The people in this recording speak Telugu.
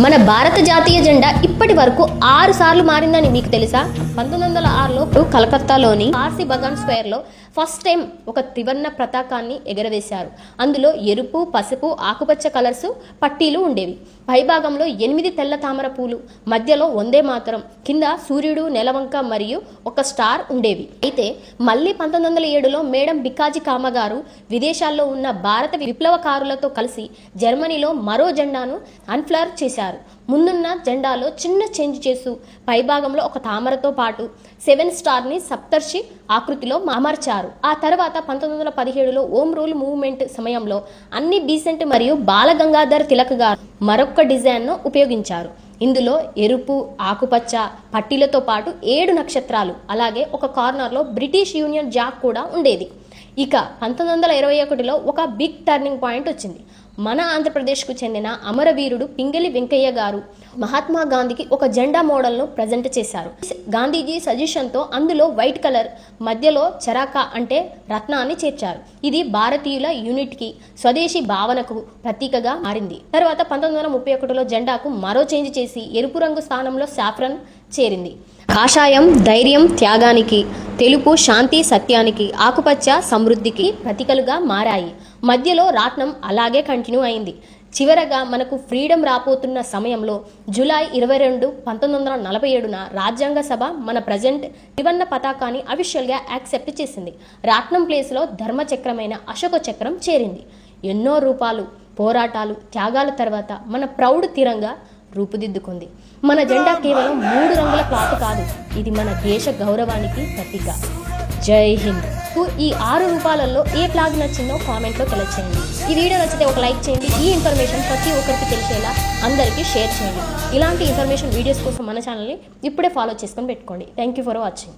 మన భారత జాతీయ జెండా ఇప్పటి వరకు 6 సార్లు మారిందని మీకు తెలుసా? 1906లో కలకత్తాలోని ఆర్సీ బగాన్ స్క్వేర్ లో ఫస్ట్ టైం ఒక త్రివర్ణ పతాకాన్ని ఎగరవేశారు. అందులో ఎరుపు, పసుపు, ఆకుపచ్చ కలర్స్ పట్టీలు ఉండేవి. పైభాగంలో 8 తెల్ల తామర పూలు, మధ్యలో వందే మాతరం, కింద సూర్యుడు, నెలవంక మరియు ఒక స్టార్ ఉండేవి. అయితే మళ్ళీ 1907లో మేడం బికాజీ కామ గారు విదేశాల్లో ఉన్న భారత విప్లవకారులతో కలిసి జర్మనీలో మరో జెండాను అన్ఫ్లర్ చేశారు. ముందున్న జెండాలో చిన్న చేంజ్ చేస్తూ పైభాగంలో ఒక తామరతో పాటు 7 స్టార్ని సప్తర్షి ఆకృతిలో అమర్చారు. ఆ తర్వాత 1917లో ఓమ్ రూల్ మూవ్మెంట్ సమయంలో అన్ని బీసెంట్ మరియు బాలగంగాధర్ తిలక్ గారు మరొక డిజైన్ను ఉపయోగించారు. ఇందులో ఎరుపు, ఆకుపచ్చ పట్టీలతో పాటు 7 నక్షత్రాలు, అలాగే ఒక కార్నర్లో బ్రిటిష్ యూనియన్ జాక్ కూడా ఉండేది. ఇక 1921లో ఒక బిగ్ టర్నింగ్ పాయింట్ వచ్చింది. మన ఆంధ్రప్రదేశ్కు చెందిన అమరవీరుడు పింగళి వెంకయ్య గారు మహాత్మా గాంధీకి ఒక జెండా మోడల్ను ప్రజెంట్ చేశారు. గాంధీజీ సజెషన్తో అందులో వైట్ కలర్ మధ్యలో చరాకా అంటే రత్నాన్ని చేర్చారు. ఇది భారతీయుల యూనిట్కి, స్వదేశీ భావనకు ప్రతీకగా మారింది. తర్వాత 1931లో జెండాకు మరో చేంజ్ చేసి ఎరుపు రంగు స్థానంలో సాఫ్రన్ చేరింది. కాషాయం ధైర్యం, త్యాగానికి, తెలుపు శాంతి సత్యానికి, ఆకుపచ్చ సమృద్ధికి ప్రతీకలుగా మారాయి. మధ్యలో రాట్నం అలాగే కంటిన్యూ అయింది. చివరగా మనకు ఫ్రీడమ్ రాపోతున్న సమయంలో జూలై 22, 1947న రాజ్యాంగ సభ మన ప్రజెంట్ త్రివర్ణ పతాకాన్ని అఫీషియల్గా యాక్సెప్ట్ చేసింది. రాట్నం ప్లేస్లో ధర్మచక్రమైన అశోక చక్రం చేరింది. ఎన్నో రూపాలు, పోరాటాలు, త్యాగాల తర్వాత మన ప్రౌఢ తిరంగా రూపుదిద్దుకుంది. మన జెండా కేవలం 3 రంగుల క్లాత్ కాదు, ఇది మన దేశ గౌరవానికి ప్రతీక. జై హింద్. ఈ 6 రూపాలలో ఏ ఫ్లాగ్ నచ్చిందో కామెంట్లో తెలియచేయండి. ఈ వీడియో నచ్చితే ఒక లైక్ చేయండి. ఈ ఇన్ఫర్మేషన్ ప్రతి ఒక్కరికి తెలిసేలా అందరికీ షేర్ చేయండి. ఇలాంటి ఇన్ఫర్మేషన్ వీడియోస్ కోసం మన ఛానల్ని ఇప్పుడే ఫాలో చేసుకొని పెట్టుకోండి. Thank you for watching.